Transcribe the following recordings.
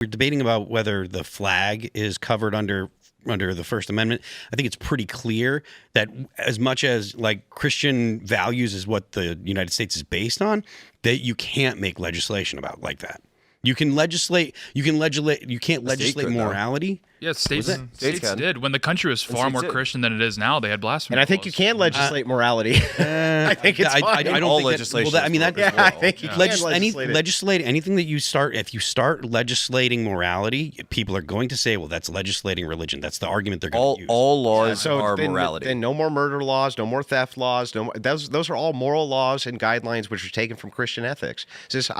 we're debating about whether the flag is covered under the First Amendment. I think it's pretty clear that as much as like Christian values is what the United States is based on, that you can't make legislation about like that. You can legislate. You can't legislate morality. Yeah, states did. When the country was far more Christian than it is now, they had blasphemy. And I think you can legislate morality. I think it's fine. I don't all think legislation. That, well, that, I mean, that, yeah, I think you can legislate anything that you start. If you start legislating morality, people are going to say, "Well, that's legislating religion." That's the argument they're going to use. All laws are morality. Then no more murder laws, no more theft laws. No more, those are all moral laws and guidelines which are taken from Christian ethics. This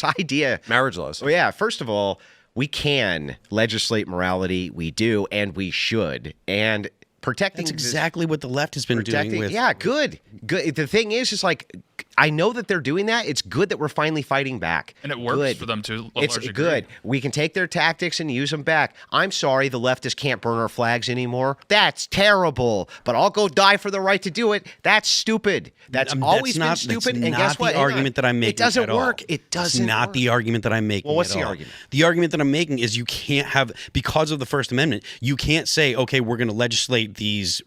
idea, marriage laws. Well, yeah. First of all, we can legislate morality. We do, and we should. And protecting. That's exactly what the left has been doing. Yeah, good. The thing is like, I know that they're doing that. It's good that we're finally fighting back. And it works for them to a It's large good. degree. We can take their tactics and use them back. I'm sorry the leftists can't burn our flags anymore. That's terrible. But I'll go die for the right to do it. That's stupid. That's always been stupid. And guess what? The argument that I'm making. It doesn't work. It doesn't It's not work. the argument that I'm making. Well, what's at the all. argument? The argument that I'm making is you can't have, because of the First Amendment, you can't say, okay, we're going to legislate these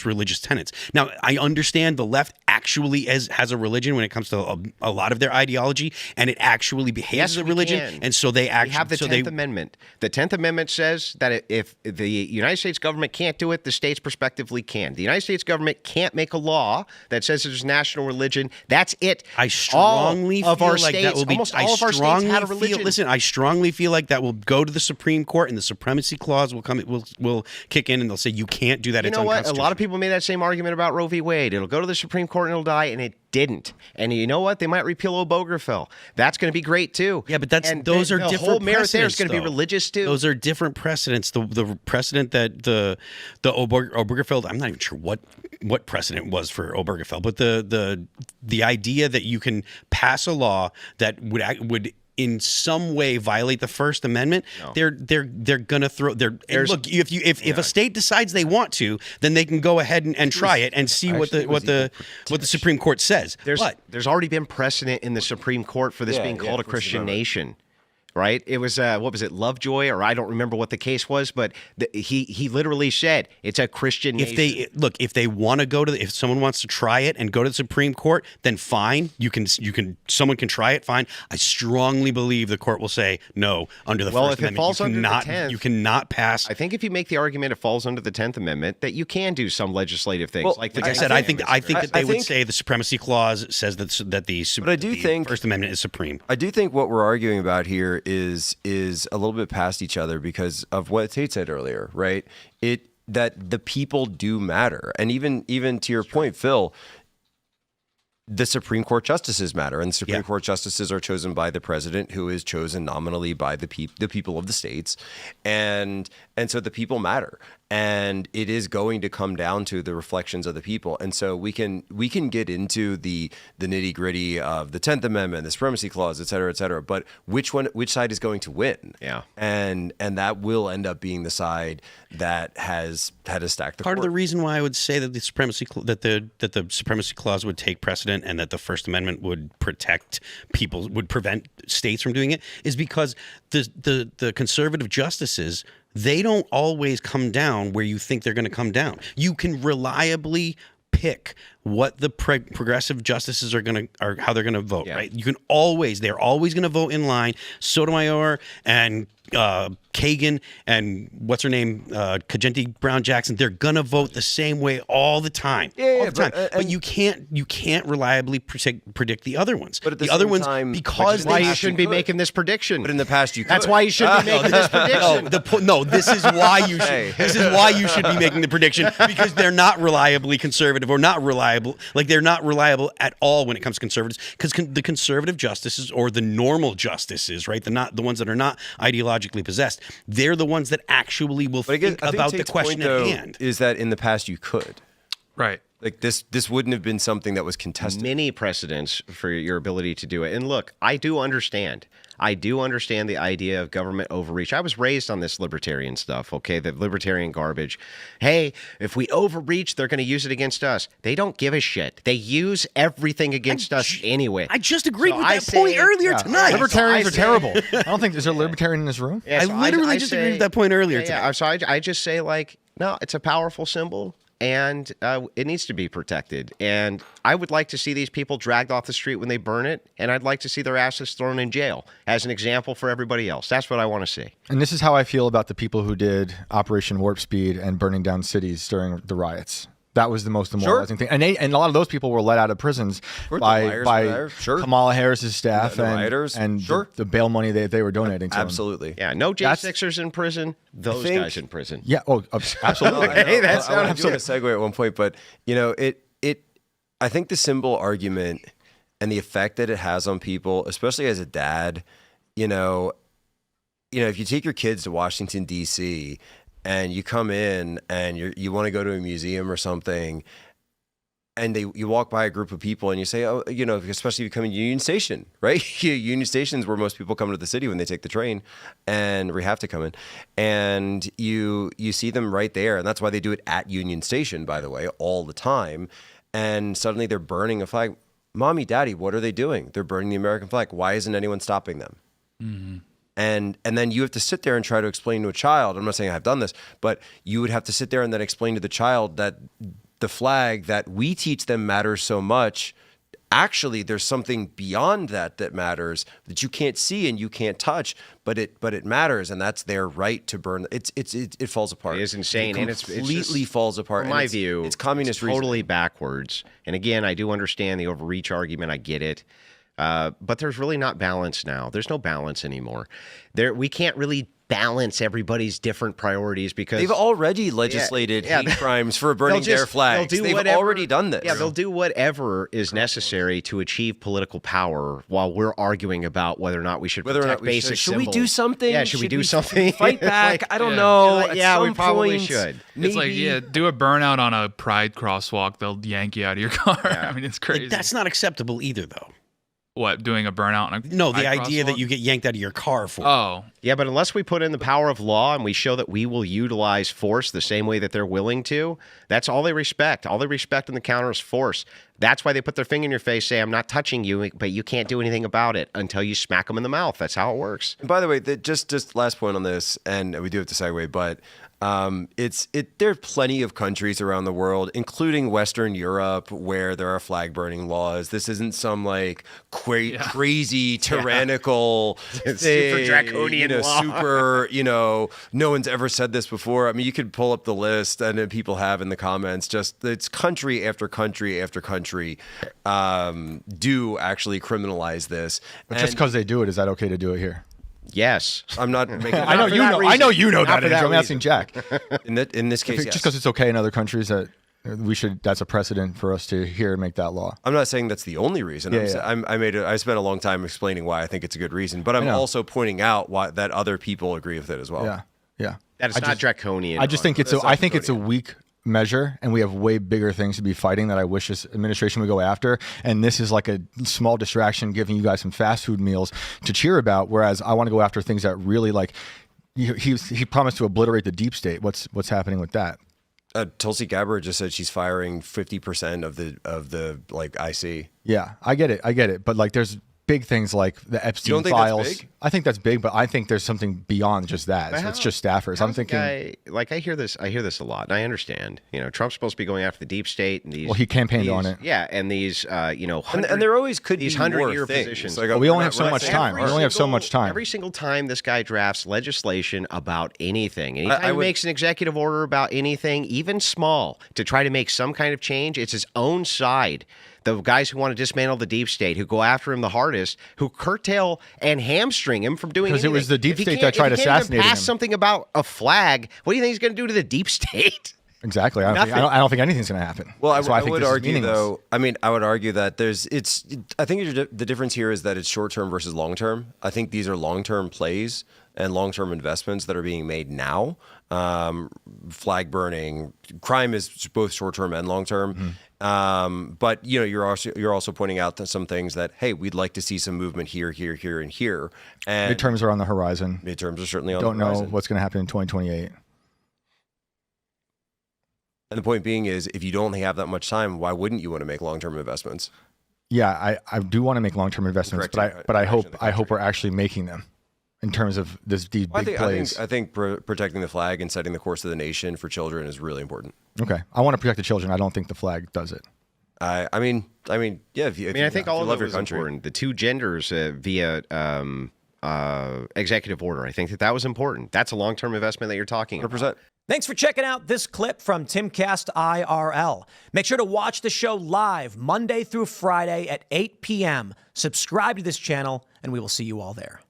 religious tenets. Now, I understand the left actually has a religion when it comes to a lot of their ideology, and it actually behaves as a religion, and so they actually have the 10th Amendment. The 10th Amendment says that if the United States government can't do it, the states prospectively can. The United States government can't make a law that says there's national religion. That's it. I strongly feel like that will be. Almost all of our states had a religion. Listen, I strongly feel like that will go to the Supreme Court, and the supremacy clause will kick in, and they'll say you can't do that. You know what? A lot of people made that same argument about Roe v. Wade. It'll go to the Supreme Court and it'll die, and it didn't. And you know what? They might repeal Obergefell. That's going to be great too. Yeah, but those are different. The whole merit there is precedents, going to be though. religious too. Those are different precedents. The precedent that the Obergefell, I'm not even sure what precedent was for Obergefell, but the idea that you can pass a law that would in some way violate the First Amendment, they're gonna throw. Look, if a state decides they want to, then they can go ahead and try it and see what the Supreme Court says. There's already been precedent in the Supreme Court for this being called a Christian nation. Right? It was, what was it, Lovejoy? Or I don't remember what the case was, but he literally said it's a Christian nation. If they want to if someone wants to try it and go to the Supreme Court, then fine. Someone can try it, fine. I strongly believe the court will say, no, under the First Amendment, falls under the 10th, you cannot pass. I think if you make the argument it falls under the 10th Amendment, that you can do some legislative things. Well, like I said, I think that they would say the Supremacy Clause says that the First Amendment is supreme. I do think what we're arguing about here is a little bit past each other because of what Tate said earlier, right? That the people do matter. And even to your point, Phil, the Supreme Court justices matter, and the Supreme Court justices are chosen by the president, who is chosen nominally by the people of the states, and so the people matter, and it is going to come down to the reflections of the people, and so we can get into the nitty gritty of the 10th Amendment, the Supremacy Clause, et cetera, but which side is going to win? Yeah, and that will end up being the side that has had to stack the Part court. of the reason why I would say that the Supremacy Clause would take precedent and that the First Amendment would protect people, would prevent states from doing it, is because the conservative justices, they don't always come down where you think they're going to come down. You can reliably pick what the progressive justices are how they're going to vote, right? They're always going to vote in line. Sotomayor and Kagan and what's her name, Kajenti Brown Jackson, they're gonna vote the same way all the time. But you can't reliably predict the other ones. But at the other same time, because why you shouldn't be making this prediction. But in the past, you could. That's why you shouldn't be making this prediction. This is why you should. This is why you should be making the prediction, because they're not reliably conservative or not reliable. Like they're not reliable at all when it comes to conservatives, because the conservative justices or the normal justices, right? The ones that are not ideologically possessed, they're the ones that actually will think about the question at hand. Is that in the past you could? Right. Like this wouldn't have been something that was contested. Many precedents for your ability to do it. And look, I do understand the idea of government overreach. I was raised on this libertarian stuff, okay, the libertarian garbage. Hey, if we overreach, they're going to use it against us. They don't give a shit. They use everything against us anyway. I just agreed with that point earlier tonight. Libertarians are terrible. I don't think there's a libertarian in this room. Yeah, so I literally just agreed with that point earlier tonight. So I just say, like, no, it's a powerful symbol. And it needs to be protected. And I would like to see these people dragged off the street when they burn it. And I'd like to see their asses thrown in jail as an example for everybody else. That's what I want to see. And this is how I feel about the people who did Operation Warp Speed and burning down cities during the riots. That was the most demoralizing thing. And a lot of those people were let out of prisons by Kamala Harris's staff and the bail money they were donating to Absolutely. Them. Yeah, no J6ers in prison, those guys in prison. Yeah, absolutely. Hey, that's I want to do a segue at one point, but I think the symbol argument and the effect that it has on people, especially as a dad, if you take your kids to Washington, D.C., and you come in and you want to go to a museum or something, and you walk by a group of people and you say, oh, especially if you come in Union Station, right? Union Station is where most people come into the city when they take the train, and we have to come in, and you see them right there, and that's why they do it at Union Station, by the way, all the time. And suddenly they're burning a flag. Mommy, Daddy, what are they doing? They're burning the American flag. Why isn't anyone stopping them? Mm-hmm. And then you have to sit there and try to explain to a child, I'm not saying I've done this, but you would have to sit there and then explain to the child that the flag that we teach them matters so much. Actually, there's something beyond that matters that you can't see and you can't touch, but it matters, and that's their right to burn. It falls apart. It is insane, and it completely falls apart. In my view, it's communist totally backwards. And again, I do understand the overreach argument. I get it. But there's really not balance now. There's no balance anymore. We can't really balance everybody's different priorities because they've already legislated hate crimes for burning their flags. They've already done this. Yeah, they'll do whatever is necessary to achieve political power while we're arguing about whether or not we should protect basic symbols. Should we do something? Yeah, should we do something? Fight back? I don't know. Yeah, we probably should. It's like, do a burnout on a pride crosswalk. They'll yank you out of your car. Yeah. I mean, it's crazy. That's not acceptable either, though. What, doing a burnout on a No, the pride idea crosswalk? that you get yanked out of your car for. Oh. Yeah, but unless we put in the power of law and we show that we will utilize force the same way that they're willing to, that's all they respect. All they respect in the counter is force. That's why they put their finger in your face, say, I'm not touching you, but you can't do anything about it until you smack them in the mouth. That's how it works. And by the way, just last point on this, and we do have to segue, but there are plenty of countries around the world, including Western Europe, where there are flag burning laws. This isn't some like crazy tyrannical thing, super draconian law. Super, no one's ever said this before. I mean, you could pull up the list, and then people have in the comments. Just it's country after country after country do actually criminalize this. But just because they do it, is that okay to do it here? Yes. I'm not making. I know you know that. I'm asking Jack. In this case, just because it's okay in other countries, that's a precedent for us to here and make that law. I'm not saying that's the only reason. I spent a long time explaining why I think it's a good reason, but I'm also pointing out why that other people agree with it as well. Yeah. That it's not draconian. I just think it's a weak measure, and we have way bigger things to be fighting that I wish this administration would go after, and this is like a small distraction giving you guys some fast food meals to cheer about, whereas I want to go after things that really, like, he promised to obliterate the deep state. What's happening with that? Tulsi Gabbard just said she's firing 50% of the like IC. Yeah, I get it, but like there's big things like the Epstein files. That's big? I think that's big, but I think there's something beyond just that. So it's just staffers. I'm thinking, I hear this a lot, and I understand. Trump's supposed to be going after the deep state and these. Well, he campaigned on it. Yeah, and these, and there always could these be 100-year things. positions. Like, we only have so much time. We only have so much time. Every single time this guy drafts legislation about anything, anytime he makes an executive order about anything, even small, to try to make some kind of change, it's his own side. The guys who want to dismantle the deep state, who go after him the hardest, who curtail and hamstring him from doing anything. Because it was the deep state that tried assassinating him. Pass something about a flag. What do you think he's going to do to the deep state? Exactly. I don't think anything's going to happen. Well, I would argue, though. I mean, I would argue that I think the difference here is that it's short term versus long term. I think these are long term plays and long term investments that are being made now. Flag burning, crime is both short term and long term. Mm-hmm. But you're also pointing out that some things that, hey, we'd like to see some movement here, and here. And midterms are on the horizon. Midterms are certainly on the horizon. Don't know what's going to happen in 2028. And the point being is, if you don't have that much time, why wouldn't you want to make long-term investments? Yeah, I do want to make long-term investments, but I hope we're actually making them in terms of these big plays. I think protecting the flag and setting the course of the nation for children is really important. Okay, I want to protect the children. I don't think the flag does it. I think all of it was important. The two genders via executive order. I think that was important. That's a long-term investment that you're talking 100%. about. Thanks for checking out this clip from Timcast IRL. Make sure to watch the show live Monday through Friday at 8 p.m. Subscribe to this channel, and we will see you all there.